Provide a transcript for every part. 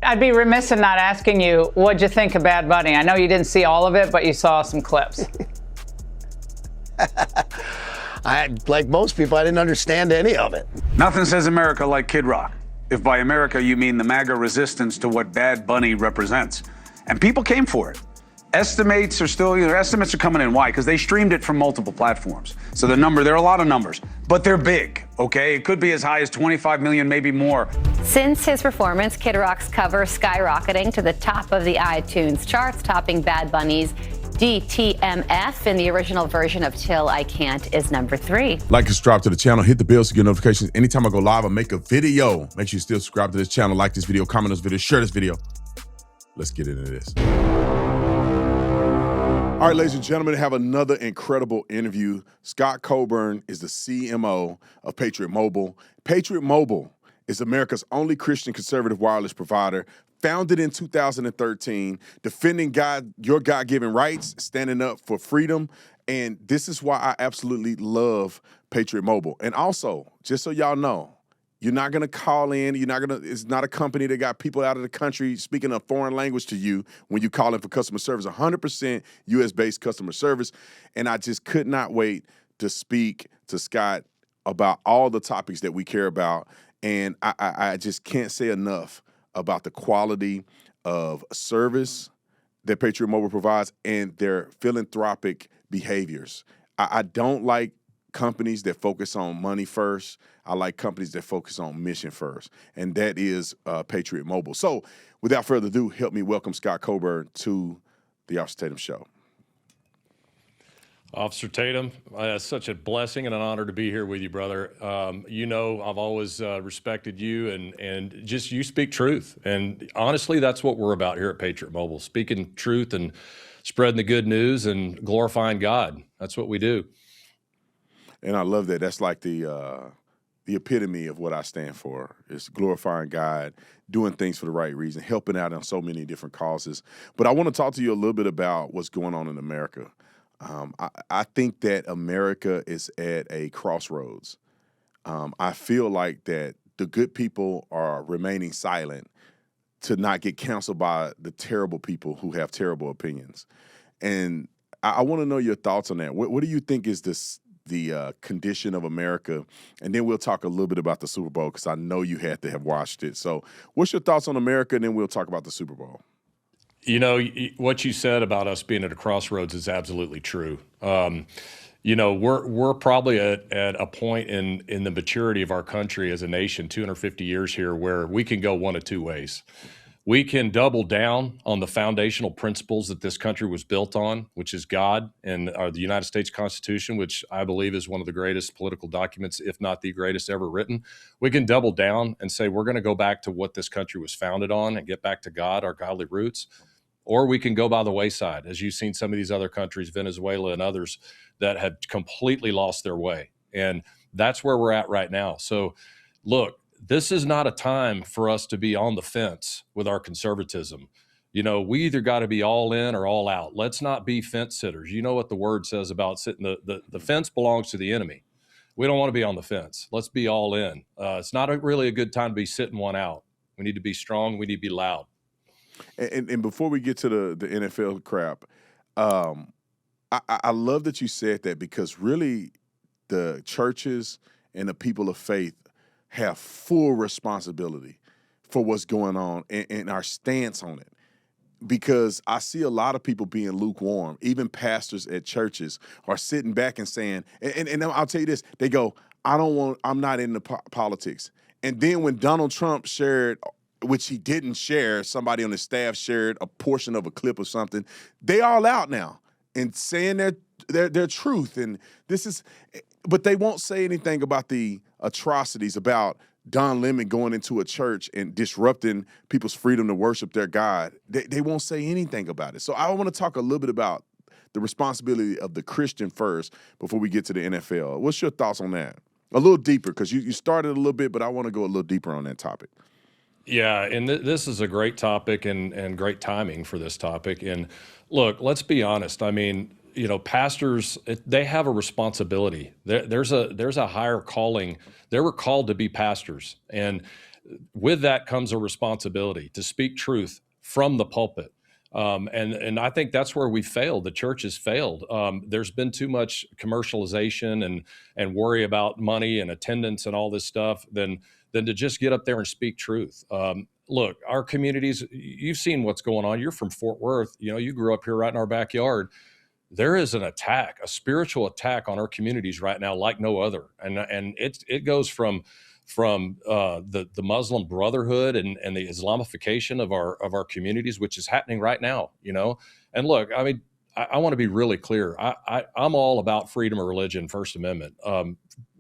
I'd be remiss in not asking you, what'd you think of Bad Bunny? I know you didn't see all of it, but you saw some clips. Like most people, I didn't understand any of it. Nothing says America like Kid Rock. If by America you mean the MAGA resistance to what Bad Bunny represents. And people came for it. Estimates are coming in. Why? Because they streamed it from multiple platforms. So there are a lot of numbers, but they're big, okay? It could be as high as 25 million, maybe more. Since his performance, Kid Rock's cover skyrocketing to the top of the iTunes charts, topping Bad Bunny's DTMF in the original version of Till I Can't is number 3. Like and subscribe to the channel, hit the bell to get notifications anytime I go live or make a video. Make sure you still subscribe to this channel, like this video, comment on this video, share this video. Let's get into this. All right, ladies and gentlemen, I have another incredible interview. Scott Coburn is the CMO of Patriot Mobile. Patriot Mobile is America's only Christian conservative wireless provider, founded in 2013, defending your God-given rights, standing up for freedom. And this is why I absolutely love Patriot Mobile. And also, just so y'all know, you're not gonna call in, it's not a company that got people out of the country speaking a foreign language to you when you call in for customer service. 100% US-based customer service. And I just could not wait to speak to Scott about all the topics that we care about. And I just can't say enough about the quality of service that Patriot Mobile provides and their philanthropic behaviors. I don't like companies that focus on money first. I like companies that focus on mission first, and that is Patriot Mobile. So without further ado, help me welcome Scott Coburn to the Officer Tatum Show. Officer Tatum, it's such a blessing and an honor to be here with you, brother. You know, I've always respected you, and just you speak truth. And honestly, that's what we're about here at Patriot Mobile, speaking truth and spreading the good news and glorifying God. That's what we do. And I love that. That's like the epitome of what I stand for. It's glorifying God, doing things for the right reason, helping out on so many different causes. But I want to talk to you a little bit about what's going on in America. I think that America is at a crossroads. I feel like that the good people are remaining silent to not get counseled by the terrible people who have terrible opinions. And I want to know your thoughts on that. What do you think is the condition of America? And then we'll talk a little bit about the Super Bowl, because I know you had to have watched it. So what's your thoughts on America? And then we'll talk about the Super Bowl. You know, what you said about us being at a crossroads is absolutely true. You know, we're probably at a point in the maturity of our country as a nation, 250 years here, where we can go one of two ways. We can double down on the foundational principles that this country was built on, which is God and the United States Constitution, which I believe is one of the greatest political documents, if not the greatest ever written. We can double down and say we're going to go back to what this country was founded on and get back to God, our godly roots. Or we can go by the wayside, as you've seen some of these other countries, Venezuela and others, that have completely lost their way. And that's where we're at right now. So look, this is not a time for us to be on the fence with our conservatism. You know, we either got to be all in or all out. Let's not be fence sitters. You know what the word says about sitting, the fence belongs to the enemy. We don't want to be on the fence. Let's be all in. It's not really a good time to be sitting one out. We need to be strong. We need to be loud. And before we get to the NFL crap, I love that you said that, because really the churches and the people of faith have full responsibility for what's going on and our stance on it. Because I see a lot of people being lukewarm. Even pastors at churches are sitting back and saying, and I'll tell you this, they go, I'm not into politics. And then when Donald Trump shared, which he didn't share, somebody on his staff shared a portion of a clip or something, they all out now and saying their truth. And but they won't say anything about the atrocities, about Don Lemon going into a church and disrupting people's freedom to worship their God. They won't say anything about it. So I want to talk a little bit about the responsibility of the Christian first before we get to the NFL. What's your thoughts on that? A little deeper, because you started a little bit, but I want to go a little deeper on that topic. Yeah, and this is a great topic and great timing for this topic. And look, let's be honest. I mean, you know, pastors, they have a responsibility. There's a higher calling. They were called to be pastors, and with that comes a responsibility to speak truth from the pulpit. And I think that's where we failed. The church has failed. There's been too much commercialization and worry about money and attendance and all this stuff than to just get up there and speak truth. Look, our communities, you've seen what's going on. You're from Fort Worth. You grew up here right in our backyard. There is an attack, a spiritual attack on our communities right now like no other. And it goes from the Muslim Brotherhood and the Islamification of our communities, which is happening right now, And look, I mean, I want to be really clear. I'm all about freedom of religion, First Amendment.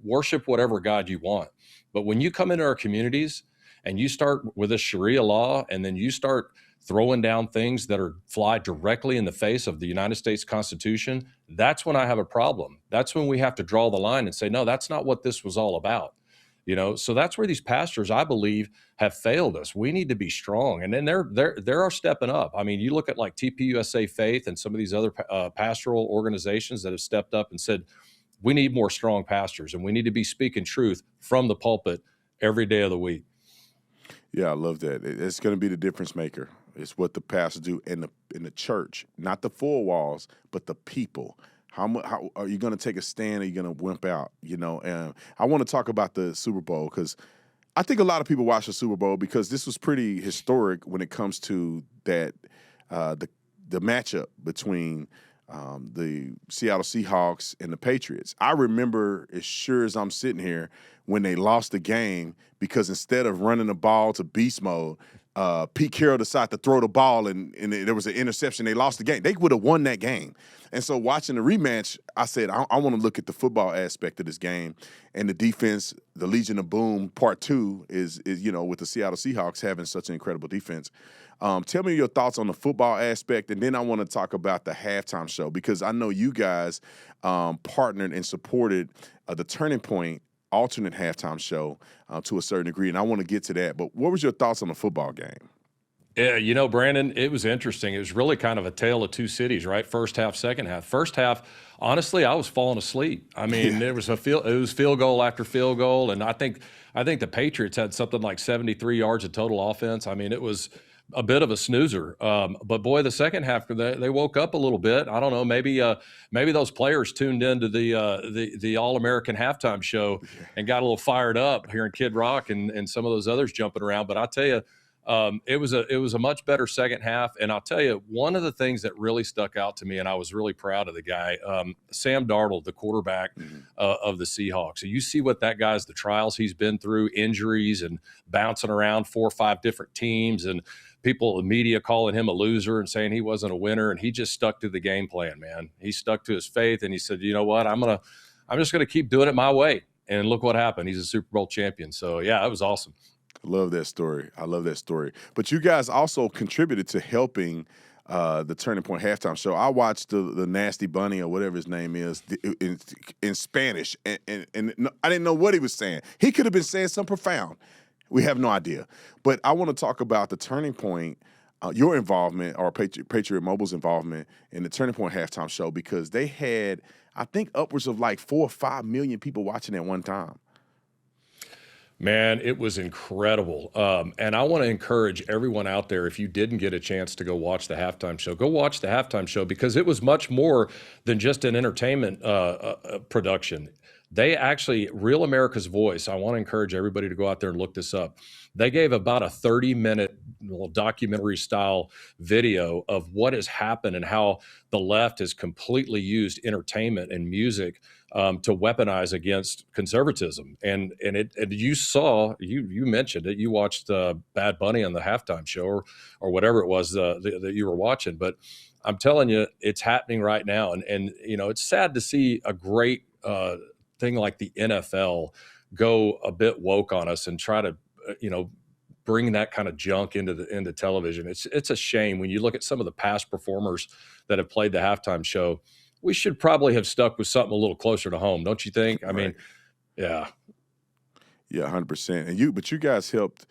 Worship whatever God you want. But when you come into our communities and you start with a Sharia law, and then you start throwing down things that fly directly in the face of the United States Constitution, that's when I have a problem. That's when we have to draw the line and say, no, that's not what this was all about. So that's where these pastors, I believe, have failed us. We need to be strong, and then they're stepping up. I mean, you look at like TPUSA Faith and some of these other pastoral organizations that have stepped up and said, we need more strong pastors, and we need to be speaking truth from the pulpit every day of the week. Yeah, I love that. It's going to be the difference maker. It's what the pastors do in the church, not the four walls, but the people. How are you going to take a stand? Or are you going to wimp out? And I want to talk about the Super Bowl because I think a lot of people watch the Super Bowl because this was pretty historic when it comes to that the matchup between the Seattle Seahawks and the Patriots. I remember as sure as I'm sitting here when they lost the game because instead of running the ball to beast mode, Pete Carroll decided to throw the ball and there was an interception. They lost the game. They would have won that game. And so watching the rematch, I said, I want to look at the football aspect of this game and the defense. The Legion of Boom Part 2 is with the Seattle Seahawks having such an incredible defense. Tell me your thoughts on the football aspect, and then I want to talk about the halftime show because I know you guys partnered and supported the Turning Point alternate halftime show to a certain degree, and I want to get to that. But what was your thoughts on the football game? Yeah, Brandon, it was interesting. It was really kind of a tale of two cities, right? First half, second half. First half, honestly, I was falling asleep. I mean, it was field goal after field goal, and I think the Patriots had something like 73 yards of total offense. I mean, it was a bit of a snoozer. But boy, the second half, they woke up a little bit. I don't know, maybe those players tuned into the All-American halftime show and got a little fired up hearing Kid Rock and some of those others jumping around. But I tell you, it was a much better second half. And I'll tell you, one of the things that really stuck out to me, and I was really proud of the guy, Sam Darnold, the quarterback of the Seahawks. So you see what that guy's, the trials he's been through, injuries and bouncing around 4 or 5 different teams, and people, the media calling him a loser and saying he wasn't a winner. And he just stuck to the game plan, man. He stuck to his faith, and he said, you know what, I'm just gonna keep doing it my way. And look what happened. He's a Super Bowl champion. So yeah, it was awesome. I love that story. But you guys also contributed to helping the Turning Point halftime show. I watched the Nasty Bunny or whatever his name is in Spanish, and I didn't know what he was saying. He could have been saying something profound. We have no idea. But I want to talk about the Turning Point, your involvement, or Patriot Mobile's involvement in the Turning Point halftime show, because they had, I think, upwards of like 4 or 5 million people watching at one time. Man, it was incredible. And I want to encourage everyone out there, if you didn't get a chance to go watch the halftime show, go watch the halftime show, because it was much more than just an entertainment production. They actually, Real America's Voice, I want to encourage everybody to go out there and look this up. They gave about a 30-minute documentary-style video of what has happened and how the left has completely used entertainment and music to weaponize against conservatism. And you saw, you mentioned it, you watched Bad Bunny on the halftime show or whatever it was that you were watching. But I'm telling you, it's happening right now. And it's sad to see a great thing like the NFL go a bit woke on us and try to, bring that kind of junk into television. It's a shame when you look at some of the past performers that have played the halftime show. We should probably have stuck with something a little closer to home, don't you think? I mean, yeah. Yeah, 100%. But you guys helped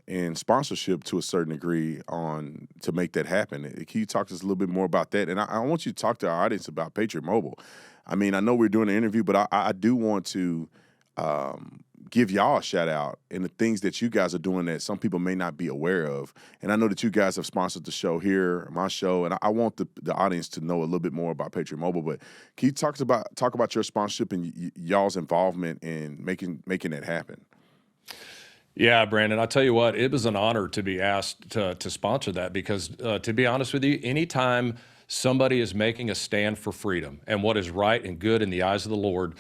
in sponsorship to a certain degree to make that happen. Can you talk to us a little bit more about that? And I want you to talk to our audience about Patriot Mobile. I mean, I know we're doing an interview, but I do want to give y'all a shout out and the things that you guys are doing that some people may not be aware of. And I know that you guys have sponsored the show here, my show, and I want the audience to know a little bit more about Patriot Mobile. But can you talk about your sponsorship and y'all's involvement in making that happen? Yeah, Brandon, I'll tell you what, it was an honor to be asked to sponsor that because, to be honest with you, anytime somebody is making a stand for freedom and what is right and good in the eyes of the Lord,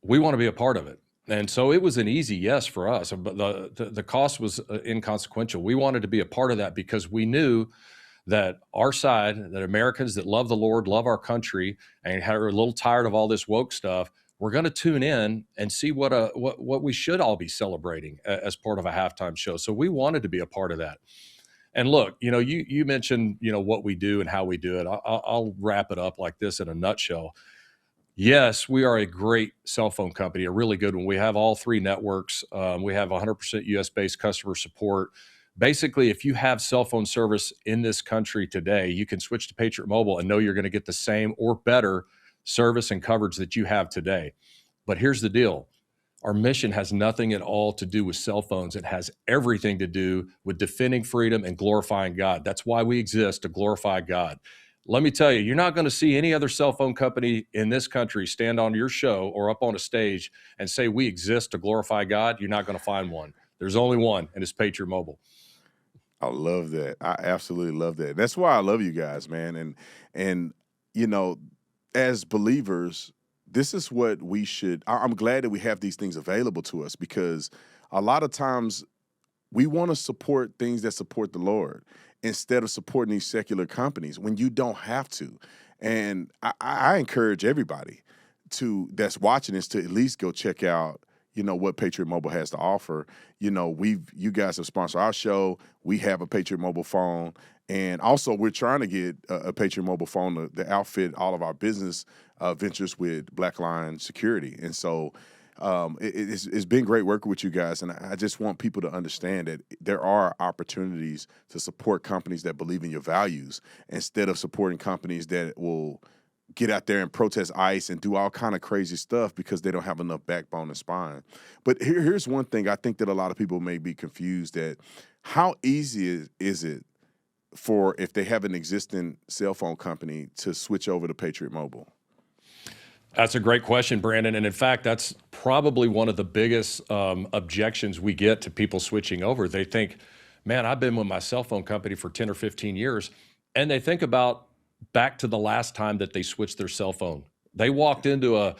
we want to be a part of it. And so it was an easy yes for us, but the cost was inconsequential. We wanted to be a part of that because we knew that our side, that Americans that love the Lord, love our country, and are a little tired of all this woke stuff, we're going to tune in and see what we should all be celebrating as part of a halftime show. So we wanted to be a part of that. And look, you mentioned, what we do and how we do it. I'll wrap it up like this in a nutshell. Yes, we are a great cell phone company, a really good one. We have all 3 networks. We have 100% US-based customer support. Basically, if you have cell phone service in this country today, you can switch to Patriot Mobile and know you're going to get the same or better service and coverage that you have today. But here's the deal. Our mission has nothing at all to do with cell phones. It has everything to do with defending freedom and glorifying God. That's why we exist, to glorify God. Let me tell you, you're not going to see any other cell phone company in this country stand on your show or up on a stage and say we exist to glorify God. You're not going to find one. There's only one, and it's Patriot Mobile. I love that. I absolutely love that. That's why I love you guys, man. And as believers, this is what we should. I'm glad that we have these things available to us because a lot of times we want to support things that support the Lord instead of supporting these secular companies when you don't have to. And I encourage everybody that's watching this to at least go check out, what Patriot Mobile has to offer. You guys have sponsored our show. We have a Patriot Mobile phone. And also we're trying to get a Patriot Mobile phone to outfit all of our business ventures with Black Line Security. And so it's been great working with you guys, and I just want people to understand that there are opportunities to support companies that believe in your values instead of supporting companies that will get out there and protest ICE and do all kind of crazy stuff because they don't have enough backbone and spine. But here's one thing I think that a lot of people may be confused at. How easy is it for, if they have an existing cell phone company, to switch over to Patriot Mobile? That's a great question, Brandon. And in fact, that's probably one of the biggest objections we get to people switching over. They think, man, I've been with my cell phone company for 10 or 15 years. And they think about back to the last time that they switched their cell phone. They walked into an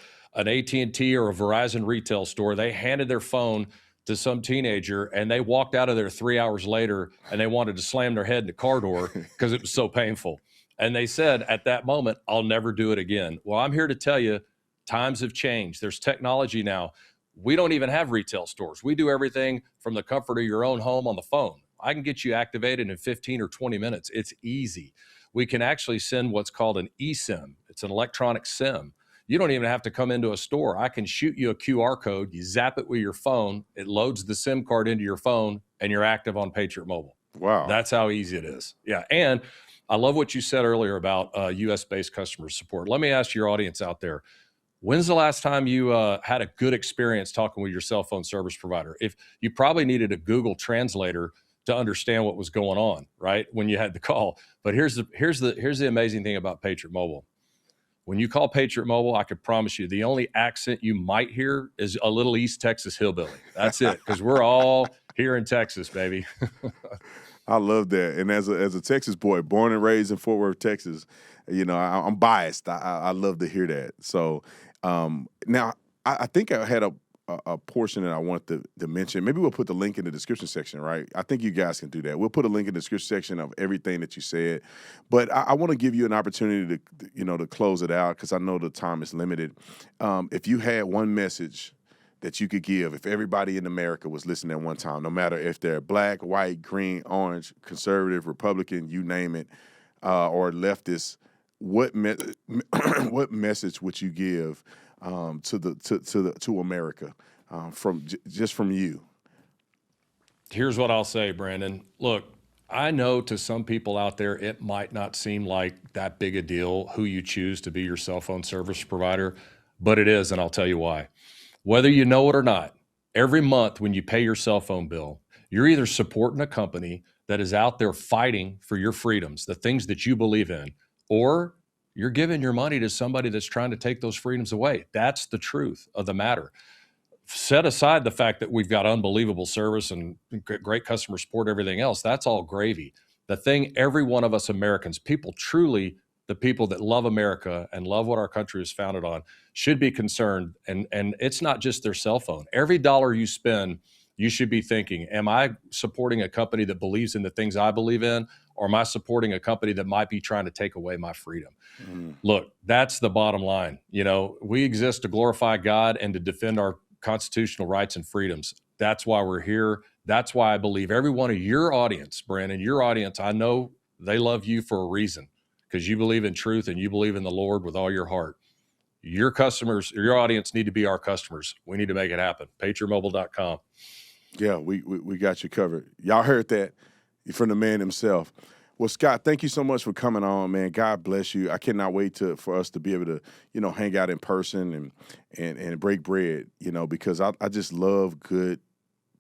AT&T or a Verizon retail store. They handed their phone to some teenager and they walked out of there 3 hours later and they wanted to slam their head in the car door because it was so painful. And they said at that moment, I'll never do it again. Well, I'm here to tell you, times have changed. There's technology now. We don't even have retail stores. We do everything from the comfort of your own home on the phone. I can get you activated in 15 or 20 minutes. It's easy. We can actually send what's called an eSIM. It's an electronic SIM. You don't even have to come into a store. I can shoot you a QR code. You zap it with your phone. It loads the SIM card into your phone, and you're active on Patriot Mobile. Wow. That's how easy it is. Yeah. And I love what you said earlier about US-based customer support. Let me ask your audience out there, when's the last time you had a good experience talking with your cell phone service provider? If you probably needed a Google translator to understand what was going on, right, when you had the call. But here's the amazing thing about Patriot Mobile. When you call Patriot Mobile, I can promise you the only accent you might hear is a little East Texas hillbilly. That's it, because we're all here in Texas, baby. I love that. And as a Texas boy, born and raised in Fort Worth, Texas, I'm biased. I love to hear that. So now I think I had a portion that I wanted to mention. Maybe we'll put the link in the description section, right? I think you guys can do that. We'll put a link in the description section of everything that you said. But I want to give you an opportunity to close it out because I know the time is limited. If you had one message that you could give, if everybody in America was listening at one time, no matter if they're black, white, green, orange, conservative, Republican, you name it, or leftist, what message would you give to America from you? Here's what I'll say, Brandon. Look, I know to some people out there, it might not seem like that big a deal who you choose to be your cell phone service provider, but it is, and I'll tell you why. Whether you know it or not, Every month when you pay your cell phone bill, you're either supporting a company that is out there fighting for your freedoms, the things that you believe in, or you're giving your money to somebody that's trying to take those freedoms away. That's the truth of the matter. Set aside the fact that we've got unbelievable service and great customer support, everything else, that's all gravy. The thing every one of us Americans, people truly, the people that love America and love what our country is founded on, should be concerned. And it's not just their cell phone. Every dollar you spend, you should be thinking, am I supporting a company that believes in the things I believe in, or am I supporting a company that might be trying to take away my freedom? Look, that's the bottom line. You know, we exist to glorify God and to defend our constitutional rights and freedoms. That's why we're here. That's why I believe every one of your audience, Brandon, your audience, I know they love you for a reason, because you believe in truth and you believe in the Lord with all your heart. Your customers, your audience need to be our customers. We need to make it happen. PatriotMobile.com. Yeah, we got you covered. Y'all heard that from the man himself. Well, Scott, thank you so much for coming on, man. God bless you. I cannot wait for us to be able to, hang out in person and break bread, because I just love good,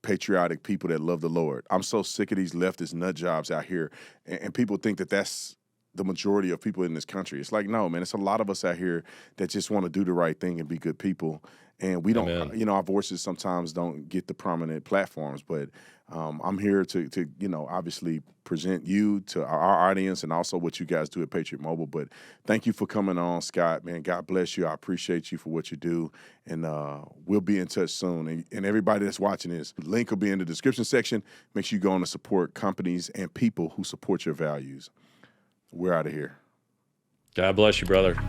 patriotic people that love the Lord. I'm so sick of these leftist nut jobs out here, and people think that that's the majority of people in this country. It's like, no, man, it's a lot of us out here that just want to do the right thing and be good people. And we don't, our voices sometimes don't get the prominent platforms, but I'm here to obviously present you to our audience and also what you guys do at Patriot Mobile. But thank you for coming on, Scott, man. God bless you. I appreciate you for what you do. And we'll be in touch soon. And everybody that's watching this, the link will be in the description section. Make sure you go on to support companies and people who support your values. We're out of here. God bless you, brother.